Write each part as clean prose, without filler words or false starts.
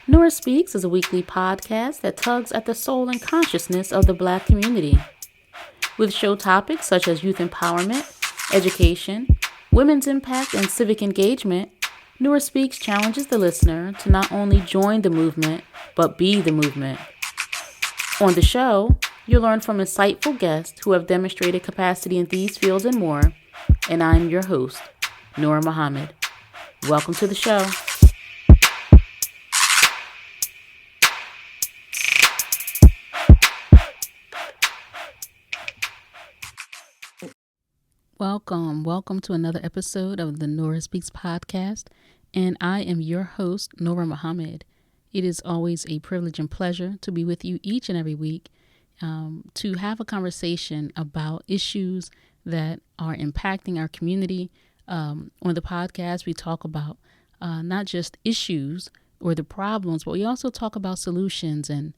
Nurah Speaks is a weekly podcast that tugs at the soul and consciousness of the Black community. With show topics such as youth empowerment, education, women's impact, and civic engagement, Nurah Speaks challenges the listener to not only join the movement, but be the movement. On the show, you'll learn from insightful guests who have demonstrated capacity in these fields and more, and I'm your host, Nurah Muhammad. Welcome to the show. Welcome to another episode of the Nurah Speaks podcast, and I am your host, Nurah Muhammad. It is always a privilege and pleasure to be with you each and every week to have a conversation about issues that are impacting our community. On the podcast, we talk about not just issues or the problems, but we also talk about solutions and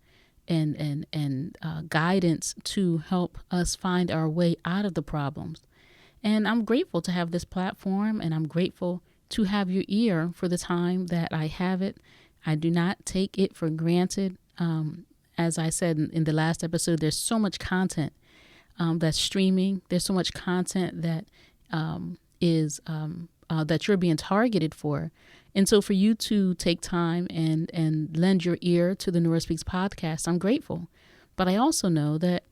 guidance to help us find our way out of the problems. And I'm grateful to have this platform, and I'm grateful to have your ear for the time that I have it. I do not take it for granted. As I said in the last episode, there's so much content that's streaming. There's so much content that that you're being targeted for. And so for you to take time and lend your ear to the Nurah Speaks podcast, I'm grateful. But I also know that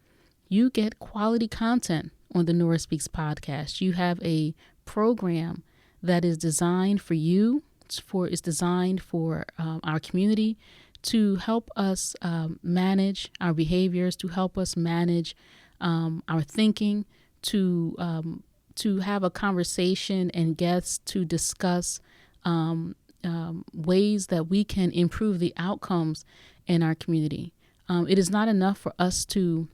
you get quality content on the Nurah Speaks podcast. You have a program that is designed for you, is designed for our community to help us manage our behaviors, to help us manage our thinking, to have a conversation and guests to discuss ways that we can improve the outcomes in our community. It is not enough for us to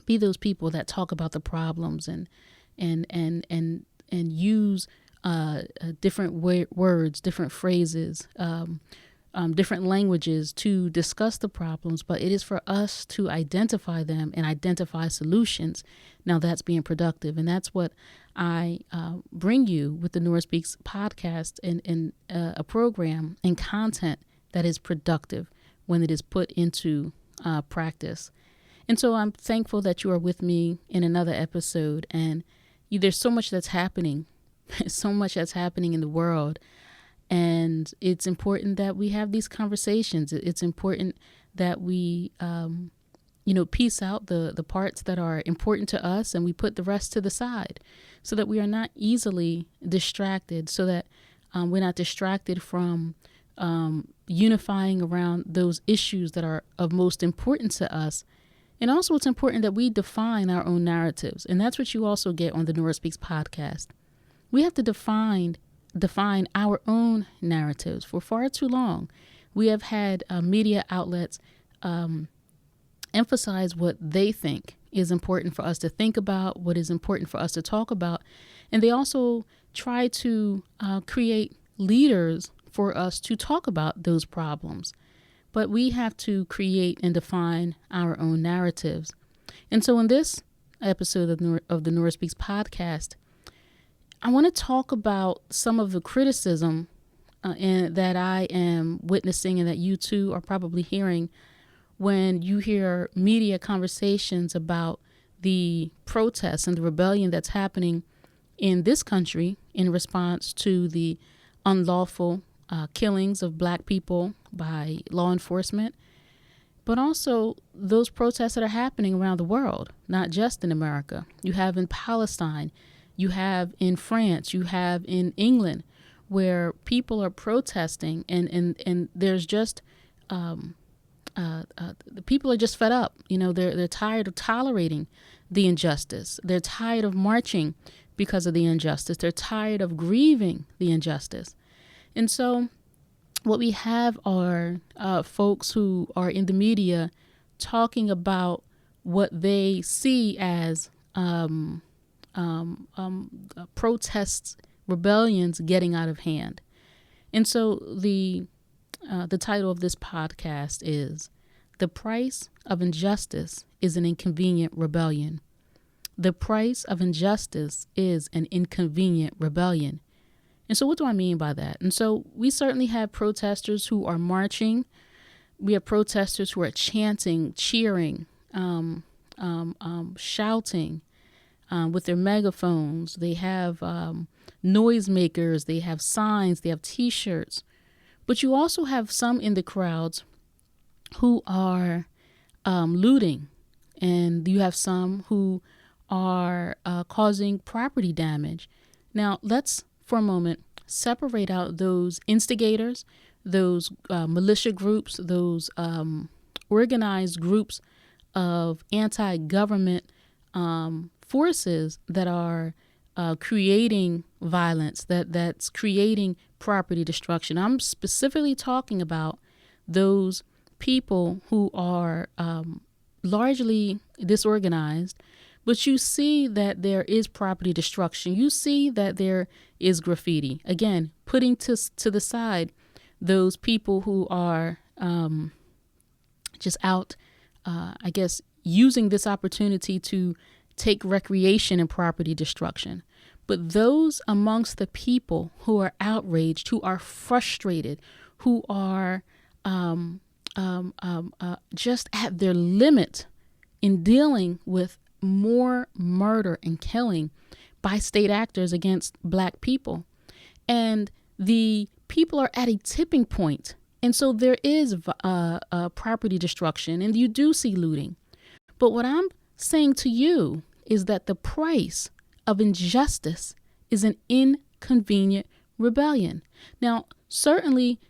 be those people that talk about the problems and use different words, different phrases, different languages to discuss the problems, but it is for us to identify them and identify solutions. Now that's being productive, and that's what I bring you with the Nurah Speaks podcast and a program and content that is productive when it is put into practice. And so I'm thankful that you are with me in another episode. And there's so much that's happening, so much that's happening in the world. And it's important that we have these conversations. It's important that we, piece out the parts that are important to us, and we put the rest to the side so that we are not easily distracted, so that we're not distracted from unifying around those issues that are of most importance to us. And also it's important that we define our own narratives. And that's what you also get on the Nurah Speaks podcast. We have to define our own narratives. For far too long, we have had media outlets emphasize what they think is important for us to think about, what is important for us to talk about. And they also try to create leaders for us to talk about those problems. But we have to create and define our own narratives. And so in this episode of the Nurah Speaks podcast, I want to talk about some of the criticism that I am witnessing and that you too are probably hearing when you hear media conversations about the protests and the rebellion that's happening in this country in response to the unlawful killings of Black people by law enforcement, but also those protests that are happening around the world, not just in America. You have in Palestine, you have in France, you have in England, where people are protesting and there's just the people are just fed up. They're tired of tolerating the injustice. They're tired of marching because of the injustice. They're tired of grieving the injustice. And so what we have are folks who are in the media talking about what they see as protests, rebellions getting out of hand. And so the title of this podcast is "The Price of Injustice is an Inconvenient Rebellion." The price of injustice is an inconvenient rebellion. And so what do I mean by that? And so we certainly have protesters who are marching. We have protesters who are chanting, cheering, shouting with their megaphones. They have noisemakers. They have signs. They have T-shirts. But you also have some in the crowds who are looting. And you have some who are causing property damage. Now, let's, for a moment, separate out those instigators, those militia groups, those organized groups of anti-government forces that are creating violence, that's creating property destruction. I'm specifically talking about those people who are largely disorganized, but you see that there is property destruction. You see that there is graffiti. Again, putting to the side those people who are just out, I guess, using this opportunity to take recreation in property destruction. But those amongst the people who are outraged, who are frustrated, who are just at their limit in dealing with more murder and killing by state actors against Black people. And the people are at a tipping point. And so there is property destruction, and you do see looting. But what I'm saying to you is that the price of injustice is an inconvenient rebellion. Now, certainly,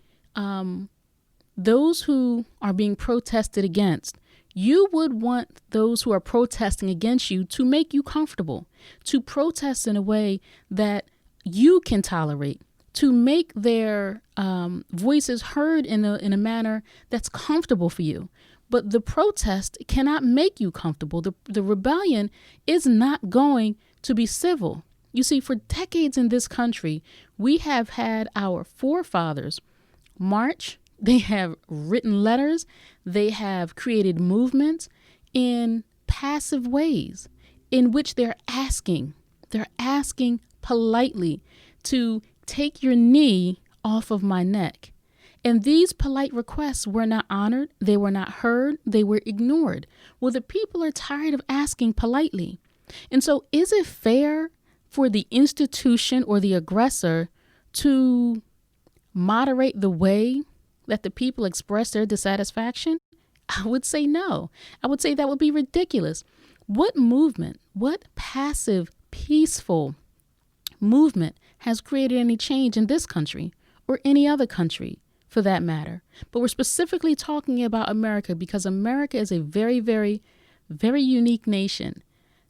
those who are being protested against, you would want those who are protesting against you to make you comfortable, to protest in a way that you can tolerate, to make their voices heard in a manner that's comfortable for you. But the protest cannot make you comfortable. The rebellion is not going to be civil. You see, for decades in this country, we have had our forefathers march. They have written letters. They have created movements in passive ways in which they're asking politely to take your knee off of my neck. And these polite requests were not honored. They were not heard. They were ignored. Well, the people are tired of asking politely. And so is it fair for the institution or the aggressor to moderate the way that the people express their dissatisfaction? I would say no. I would say that would be ridiculous. What movement, what passive, peaceful movement has created any change in this country or any other country for that matter? But we're specifically talking about America because America is a very, very, very unique nation.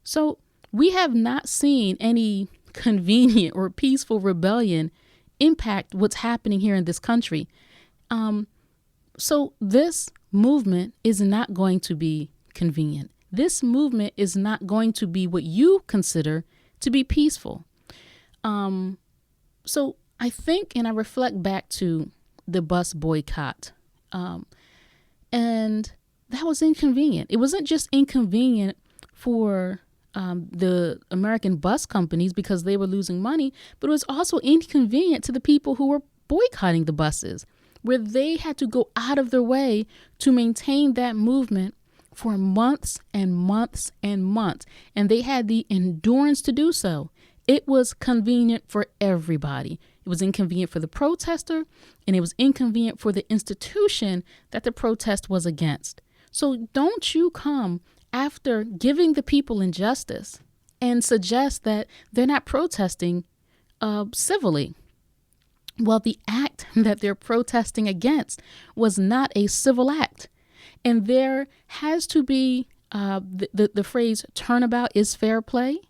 So we have not seen any convenient or peaceful rebellion impact what's happening here in this country. So this movement is not going to be convenient. This movement is not going to be what you consider to be peaceful. So I think, and I reflect back to the bus boycott, and that was inconvenient. It wasn't just inconvenient for the American bus companies because they were losing money, but it was also inconvenient to the people who were boycotting the buses, where they had to go out of their way to maintain that movement for months and months and months. And they had the endurance to do so. It was convenient for everybody. It was inconvenient for the protester, and it was inconvenient for the institution that the protest was against. So don't you come after giving the people injustice and suggest that they're not protesting civilly. Well, the act that they're protesting against was not a civil act. And there has to be the phrase turnabout is fair play.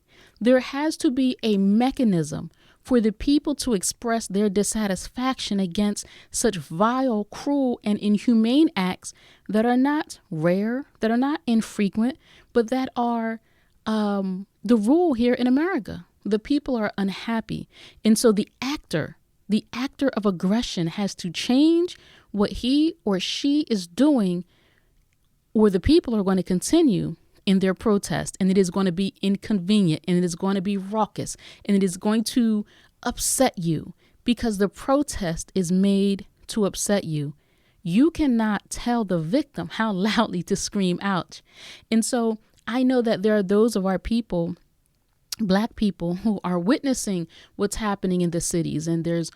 There has to be a mechanism for the people to express their dissatisfaction against such vile, cruel, and inhumane acts that are not rare, that are not infrequent, but that are the rule here in America. The people are unhappy. And so the actor of aggression has to change what he or she is doing, or the people are going to continue in their protest, and it is going to be inconvenient, and it is going to be raucous, and it is going to upset you. because the protest is made to upset you. You cannot tell the victim how loudly to scream ouch. And so I know that there are those of our people, Black people, who are witnessing what's happening in the cities, and there's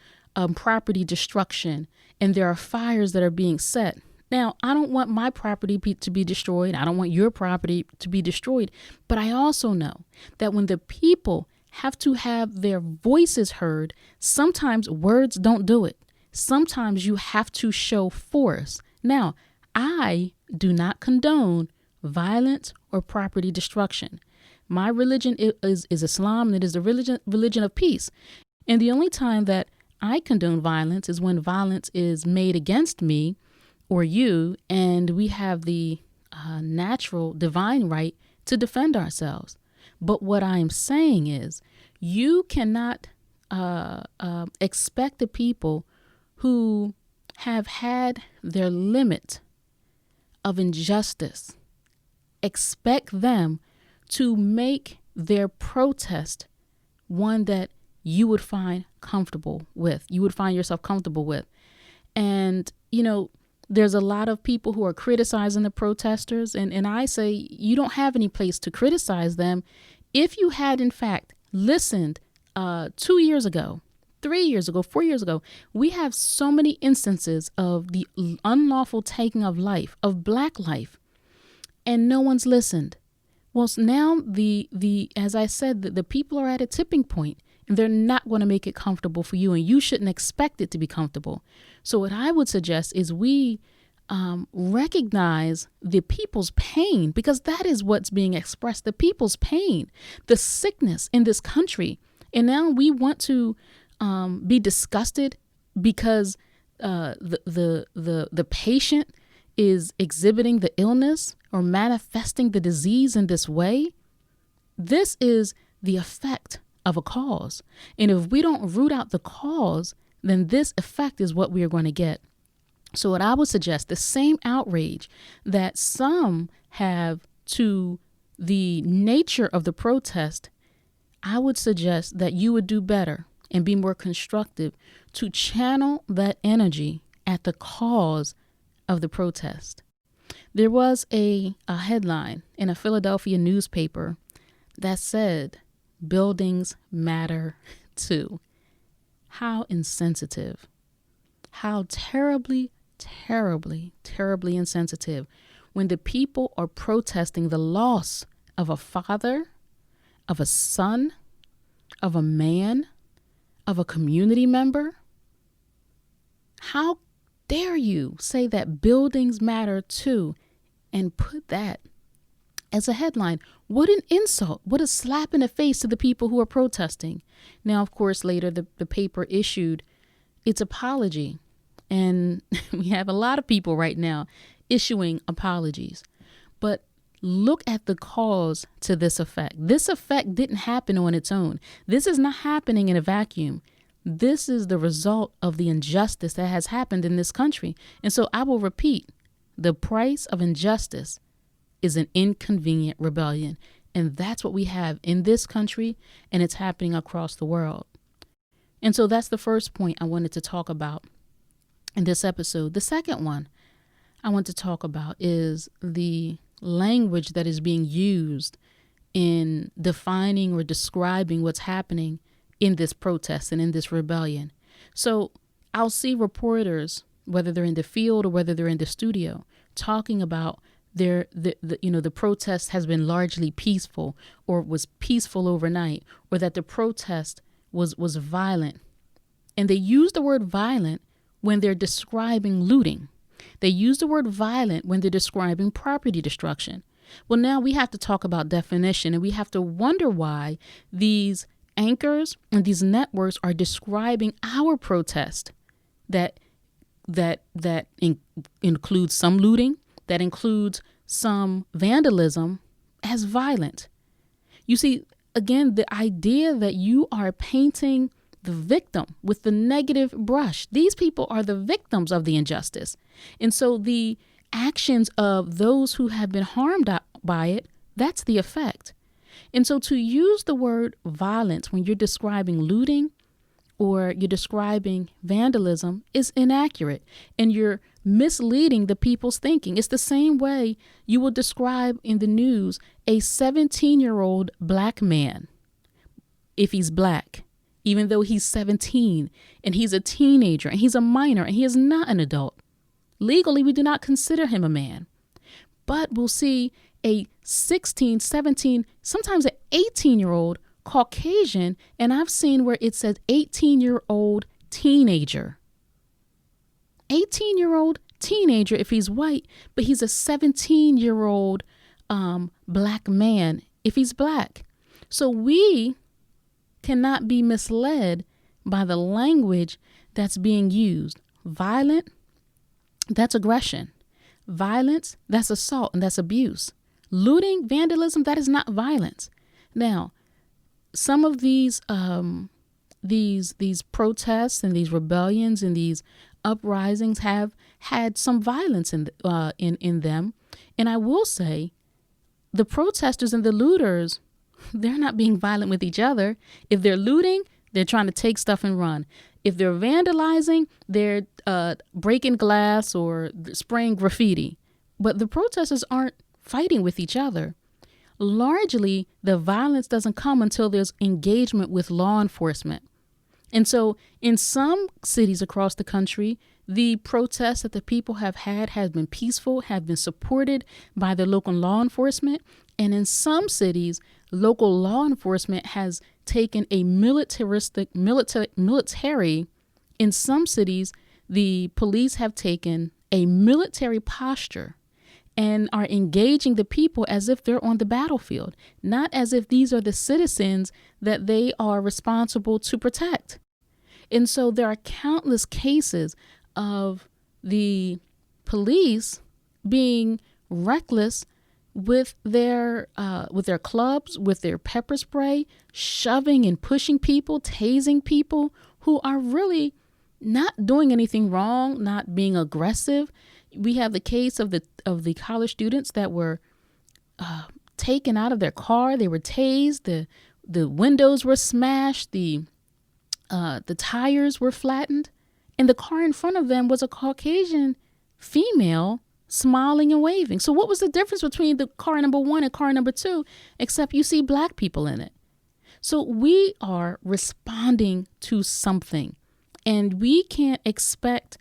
property destruction, and there are fires that are being set. Now, I don't want my property to be destroyed. I don't want your property to be destroyed. But I also know that when the people have to have their voices heard, sometimes words don't do it. Sometimes you have to show force. Now, I do not condone violence or property destruction. My religion is Islam, and it is the religion of peace. And the only time that I condone violence is when violence is made against me or you, and we have the natural divine right to defend ourselves. But what I am saying is you cannot expect the people who have had their limit of injustice, expect them to make their protest one that you would find comfortable with, you would find yourself comfortable with. And, you know, there's a lot of people who are criticizing the protesters. And I say you don't have any place to criticize them. If you had, in fact, listened 2 years ago, 3 years ago, 4 years ago, we have so many instances of the unlawful taking of life, of Black life, and no one's listened. Well, now as I said, the people are at a tipping point, and they're not going to make it comfortable for you, and you shouldn't expect it to be comfortable. So what I would suggest is we recognize the people's pain, because that is what's being expressed, the people's pain, the sickness in this country. And now we want to be disgusted because the patient is exhibiting the illness or manifesting the disease in this way. This is the effect of a cause. And if we don't root out the cause, then this effect is what we are going to get. So what I would suggest, the same outrage that some have to the nature of the protest, I would suggest that you would do better and be more constructive to channel that energy at the cause of the protest. There was a headline in a Philadelphia newspaper that said, "Buildings matter too." How insensitive. How terribly, terribly, terribly insensitive when the people are protesting the loss of a father, of a son, of a man, of a community member. How dare you say that buildings matter too and put that as a headline? What an insult. What a slap in the face to the people who are protesting. Now, of course, later the paper issued its apology. And we have a lot of people right now issuing apologies. But look at the cause to this effect. This effect didn't happen on its own. This is not happening in a vacuum. This is the result of the injustice that has happened in this country. And so I will repeat, the price of injustice is an inconvenient rebellion. And that's what we have in this country, and it's happening across the world. And so that's the first point I wanted to talk about in this episode. The second one I want to talk about is the language that is being used in defining or describing what's happening in this protest and in this rebellion. So I'll see reporters, whether they're in the field or whether they're in the studio, talking about the protest has been largely peaceful, or was peaceful overnight, or that the protest was violent. And they use the word violent when they're describing looting. They use the word violent when they're describing property destruction. Well, now we have to talk about definition, and we have to wonder why these anchors and these networks are describing our protest that includes some looting, that includes some vandalism, as violent. You see, again, the idea that you are painting the victim with the negative brush. These people are the victims of the injustice. And so the actions of those who have been harmed by it, that's the effect. And so to use the word violence when you're describing looting or you're describing vandalism is inaccurate, and you're misleading the people's thinking. It's the same way you will describe in the news a 17-year-old black man, if he's black, even though he's 17 and he's a teenager and he's a minor and he is not an adult. Legally, we do not consider him a man. But we'll see a 16, 17, sometimes an 18-year-old Caucasian, and I've seen where it says 18-year-old teenager. 18-year-old teenager if he's white, but he's a 17-year-old black man if he's black. So we cannot be misled by the language that's being used. Violent, that's aggression. Violence, that's assault and that's abuse. Looting, vandalism, that is not violence. Now, some of these protests and these rebellions and these uprisings have had some violence in them. And I will say the protesters and the looters, they're not being violent with each other. If they're looting, they're trying to take stuff and run. If they're vandalizing, they're breaking glass or spraying graffiti. But the protesters aren't fighting with each other. Largely, the violence doesn't come until there's engagement with law enforcement. And so in some cities across the country, the protests that the people have had been peaceful, have been supported by the local law enforcement. And in some cities, local law enforcement has taken a military. In some cities, the police have taken a military posture and are engaging the people as if they're on the battlefield, not as if these are the citizens that they are responsible to protect. And so there are countless cases of the police being reckless with their clubs, with their pepper spray, shoving and pushing people, tasing people who are really not doing anything wrong, not being aggressive. We have the case of the college students that were taken out of their car. They were tased. The windows were smashed. The tires were flattened. And the car in front of them was a Caucasian female smiling and waving. So what was the difference between the car number one and car number two, except you see black people in it? So we are responding to something, and we can't expect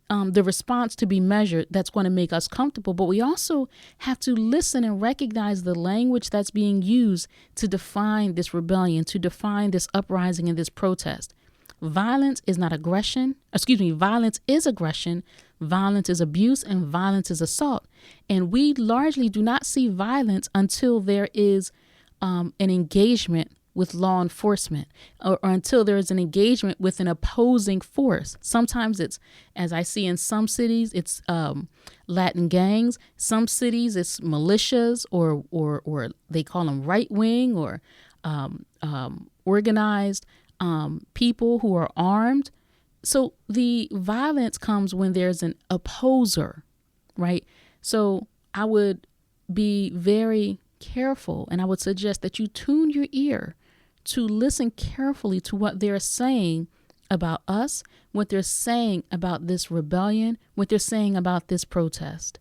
the response to be measured that's going to make us comfortable. But we also have to listen and recognize the language that's being used to define this rebellion, to define this uprising and this protest. Violence is not aggression. Violence is aggression. Violence is abuse, and violence is assault. And we largely do not see violence until there is an engagement with law enforcement, or until there is an engagement with an opposing force. Sometimes it's, as I see in some cities, it's Latin gangs. Some cities it's militias, or they call them right wing, or organized people who are armed. So the violence comes when there's an opposer, right? So I would be very careful, and I would suggest that you tune your ear to listen carefully to what they're saying about us, what they're saying about this rebellion, what they're saying about this protest.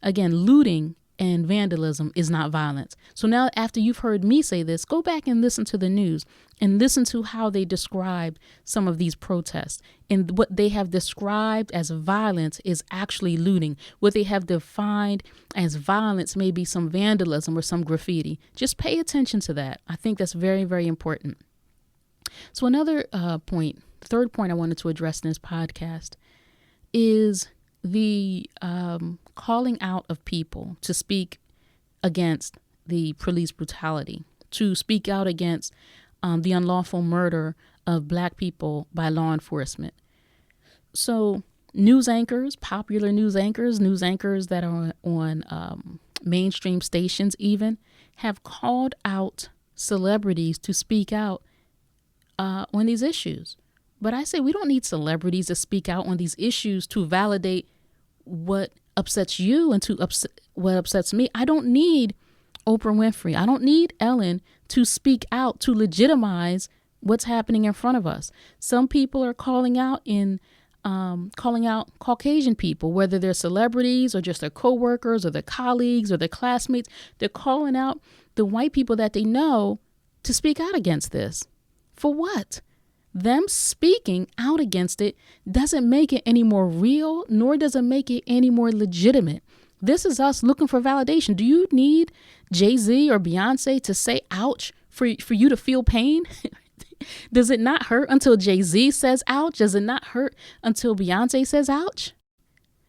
Again, looting and vandalism is not violence. So now, after you've heard me say this, go back and listen to the news and listen to how they describe some of these protests. And what they have described as violence is actually looting. What they have defined as violence may be some vandalism or some graffiti. Just pay attention to that. I think that's very, very important. So another point, the third point I wanted to address in this podcast is the calling out of people to speak against the police brutality, to speak out against the unlawful murder of Black people by law enforcement. So news anchors, popular news anchors that are on mainstream stations even, have called out celebrities to speak out on these issues. But I say we don't need celebrities to speak out on these issues to validate what upsets you and what upsets me. I don't need Oprah Winfrey. I don't need Ellen to speak out to legitimize what's happening in front of us. Some people are calling out Caucasian people, whether they're celebrities or just their coworkers or their colleagues or their classmates. They're calling out the white people that they know to speak out against this. For what? Them speaking out against it doesn't make it any more real, nor does it make it any more legitimate. This is us looking for validation. Do you need Jay-Z or Beyonce to say ouch for you to feel pain? Does it not hurt until Jay-Z says ouch? Does it not hurt until Beyonce says ouch?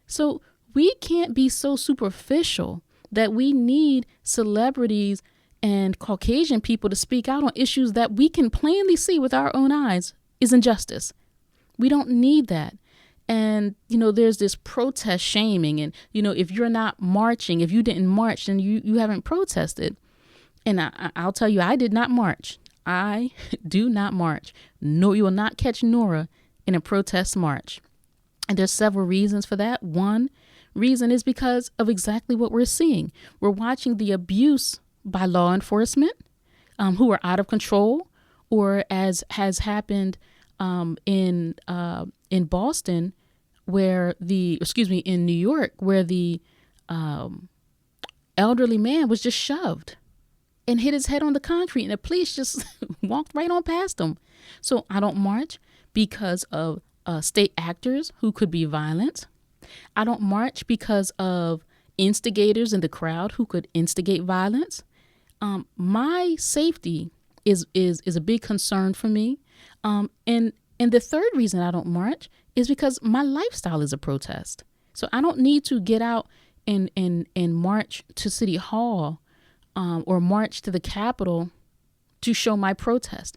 So we can't be so superficial that we need celebrities and Caucasian people to speak out on issues that we can plainly see with our own eyes is injustice. We don't need that. And, there's this protest shaming. And, if you're not marching, if you didn't march, then you haven't protested. And I'll tell you, I did not march. I do not march. No, you will not catch Nurah in a protest march. And there's several reasons for that. One reason is because of exactly what we're seeing. We're watching the abuse by law enforcement who are out of control, or as has happened in Boston, in New York, where the elderly man was just shoved and hit his head on the concrete, and the police just walked right on past him. So I don't march because of state actors who could be violent. I don't march because of instigators in the crowd who could instigate violence. My safety is a big concern for me. And the third reason I don't march is because my lifestyle is a protest. So I don't need to get out and march to City Hall or march to the Capitol to show my protest.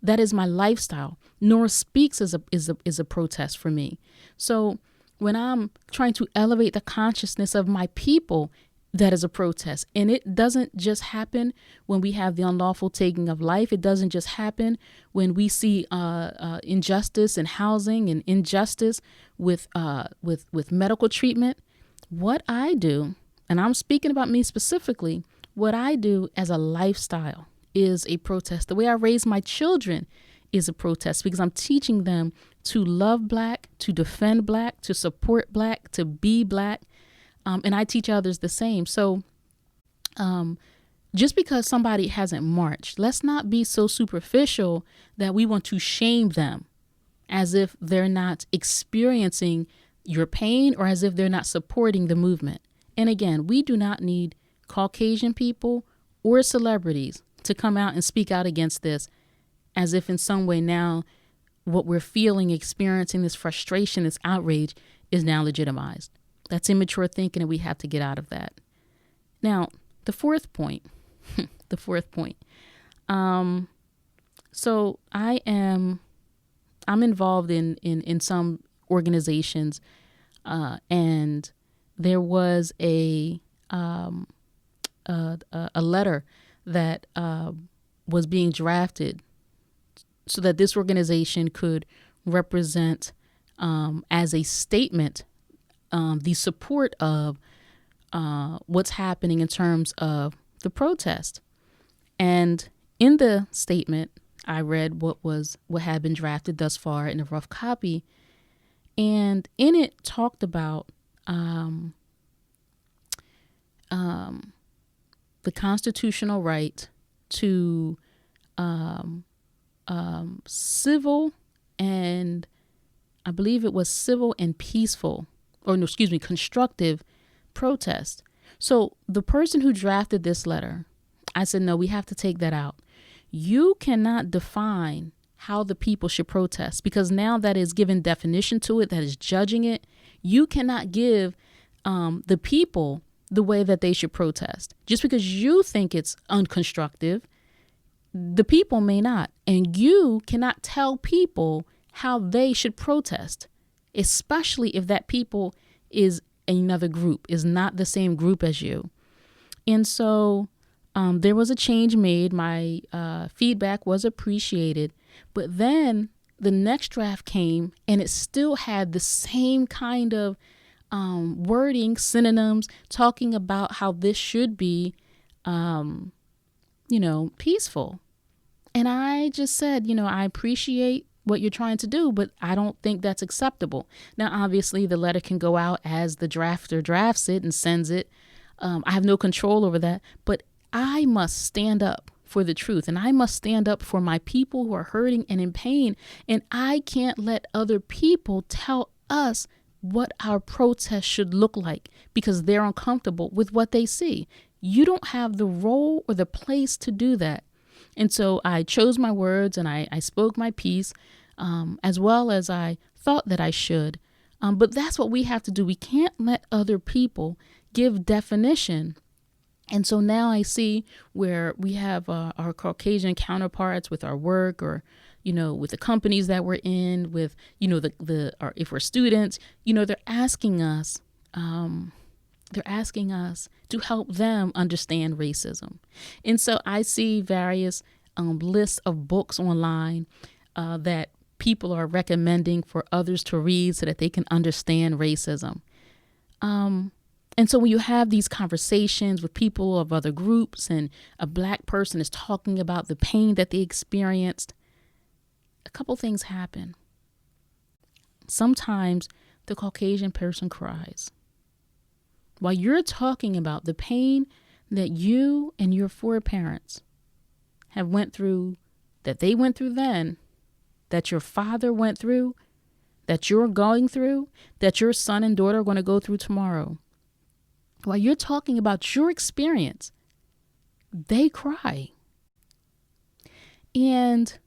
That is my lifestyle. Nurah Speaks is a protest for me. So when I'm trying to elevate the consciousness of my people, that is a protest. And it doesn't just happen when we have the unlawful taking of life. It doesn't just happen when we see injustice in housing and injustice with medical treatment. What I do, and I'm speaking about me specifically, what I do as a lifestyle is a protest. The way I raise my children is a protest, because I'm teaching them to love Black, to defend Black, to support Black, to be Black. And I teach others the same. So just because somebody hasn't marched, let's not be so superficial that we want to shame them as if they're not experiencing your pain or as if they're not supporting the movement. And again, we do not need Caucasian people or celebrities to come out and speak out against this as if in some way now what we're feeling, experiencing, this frustration, this outrage is now legitimized. That's immature thinking, and we have to get out of that. Now, the fourth point. So I'm involved in some organizations, and there was a letter that was being drafted so that this organization could represent as a statement the support of what's happening in terms of the protest. And in the statement, I read what had been drafted thus far in a rough copy, and in it talked about the constitutional right to civil and I believe it was civil and peaceful, constructive protest. So the person who drafted this letter, I said, no, we have to take that out. You cannot define how the people should protest, because now that is given definition to it, that is judging it. You cannot give the people the way that they should protest. Just because you think it's unconstructive, the people may not. And you cannot tell people how they should protest, especially if that people is another group, is not the same group as you. And so there was a change made. My feedback was appreciated. But then the next draft came and it still had the same kind of wording, synonyms, talking about how this should be, peaceful. And I just said, I appreciate what you're trying to do, but I don't think that's acceptable. Now, obviously, the letter can go out as the drafter drafts it and sends it. I have no control over that, but I must stand up for the truth, and I must stand up for my people who are hurting and in pain. And I can't let other people tell us what our protest should look like because they're uncomfortable with what they see. You don't have the role or the place to do that. And so I chose my words and I spoke my piece as well as I thought that I should. But that's what we have to do. We can't let other people give definition. And so now I see where we have our Caucasian counterparts with our work or, with the companies that we're in, with, or if we're students, they're asking us to help them understand racism. And so I see various lists of books online that people are recommending for others to read so that they can understand racism. And so when you have these conversations with people of other groups and a Black person is talking about the pain that they experienced, a couple things happen. Sometimes the Caucasian person cries. While you're talking about the pain that you and your foreparents have went through, that they went through then, that your father went through, that you're going through, that your son and daughter are going to go through tomorrow. While you're talking about your experience, they cry. And,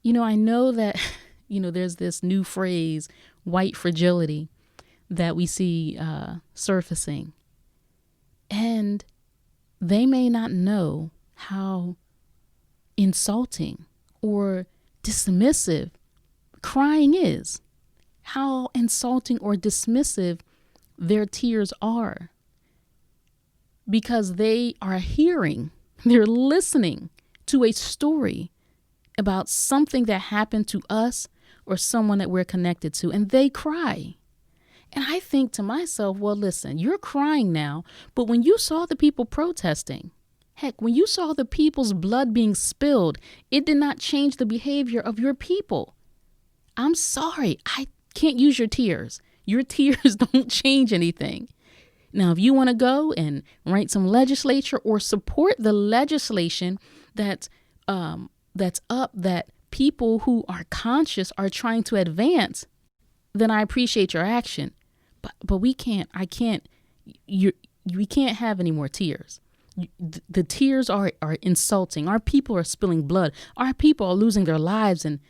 I know that, there's this new phrase, white fragility, that we see surfacing. And they may not know how insulting or dismissive crying is, how insulting or dismissive their tears are, because they are they're listening to a story about something that happened to us or someone that we're connected to, and they cry. And I think to myself, well, listen, you're crying now, but when you saw the people protesting, heck, when you saw the people's blood being spilled, it did not change the behavior of your people. I'm sorry, I can't use your tears. Your tears don't change anything. Now, if you want to go and write some legislature or support the legislation that's up that people who are conscious are trying to advance, then I appreciate your action. But we can't have any more tears. The tears are insulting. Our people are spilling blood. Our people are losing their lives, and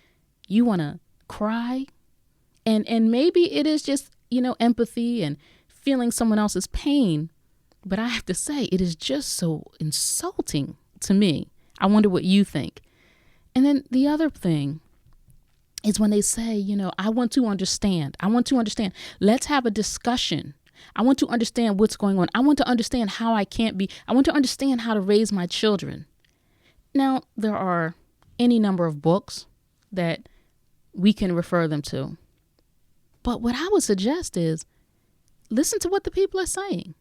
you want to cry? And maybe it is just, empathy and feeling someone else's pain. But I have to say, it is just so insulting to me. I wonder what you think. And then the other thing is when they say, I want to understand. Let's have a discussion. I want to understand what's going on. I want to understand how I want to understand how to raise my children. Now, there are any number of books that we can refer them to. But what I would suggest is listen to what the people are saying.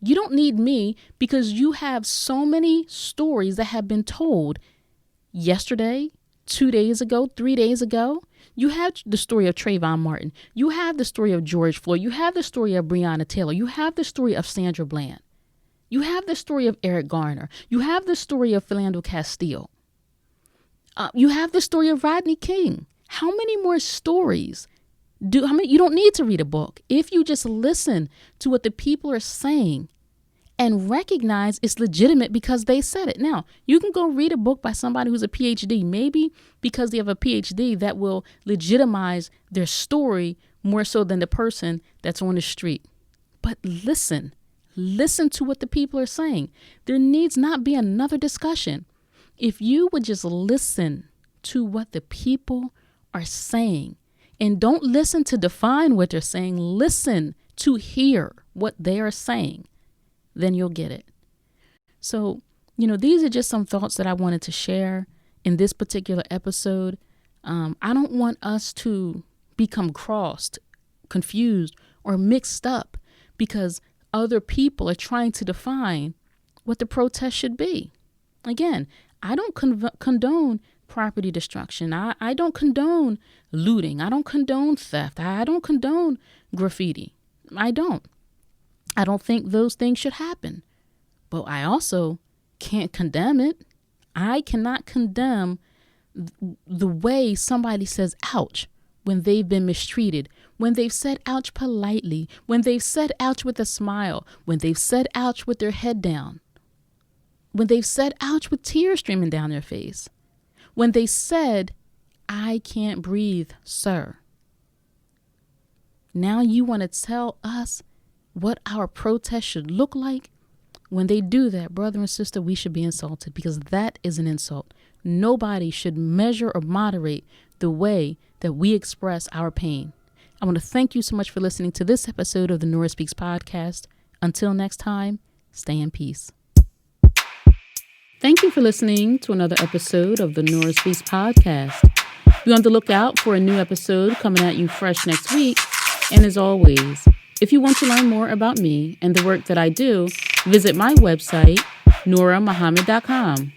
You don't need me because you have so many stories that have been told yesterday, 2 days ago, 3 days ago. You have the story of Trayvon Martin. You have the story of George Floyd. You have the story of Breonna Taylor. You have the story of Sandra Bland. You have the story of Eric Garner. You have the story of Philando Castile. You have the story of Rodney King. How many more stories? You don't need to read a book. If you just listen to what the people are saying and recognize it's legitimate because they said it. Now, you can go read a book by somebody who's a PhD. Maybe because they have a PhD that will legitimize their story more so than the person that's on the street. But listen to what the people are saying. There needs not be another discussion. If you would just listen to what the people are saying, and don't listen to define what they're saying, listen to hear what they are saying, then you'll get it. So, these are just some thoughts that I wanted to share in this particular episode. I don't want us to become crossed, confused, or mixed up because other people are trying to define what the protest should be. Again, I don't condone property destruction. I don't condone looting. I don't condone theft. I don't condone graffiti. I don't. I don't think those things should happen. But I also can't condemn it. I cannot condemn the way somebody says ouch when they've been mistreated, when they've said ouch politely, when they've said ouch with a smile, when they've said ouch with their head down, when they've said ouch with tears streaming down their face, when they said, I can't breathe, sir. Now you want to tell us what our protest should look like? When they do that, brother and sister, we should be insulted, because that is an insult. Nobody should measure or moderate the way that we express our pain. I want to thank you so much for listening to this episode of the Nurah Speaks podcast. Until next time, stay in peace. Thank you for listening to another episode of the Nurah Speaks podcast. Be on the lookout for a new episode coming at you fresh next week. And as always, if you want to learn more about me and the work that I do, visit my website, NurahMuhammad.com.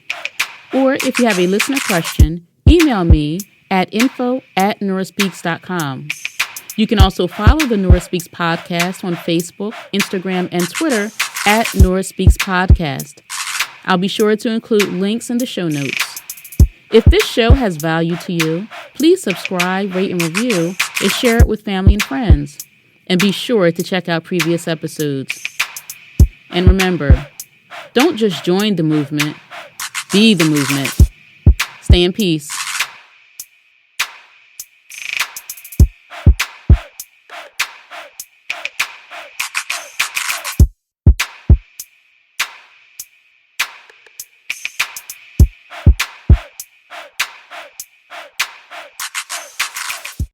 Or if you have a listener question, email me at info@NurahSpeaks.com. You can also follow the Nurah Speaks podcast on Facebook, Instagram, and Twitter at Nurah Speaks Podcast. I'll be sure to include links in the show notes. If this show has value to you, please subscribe, rate, and review, and share it with family and friends. And be sure to check out previous episodes. And remember, don't just join the movement, be the movement. Stay in peace.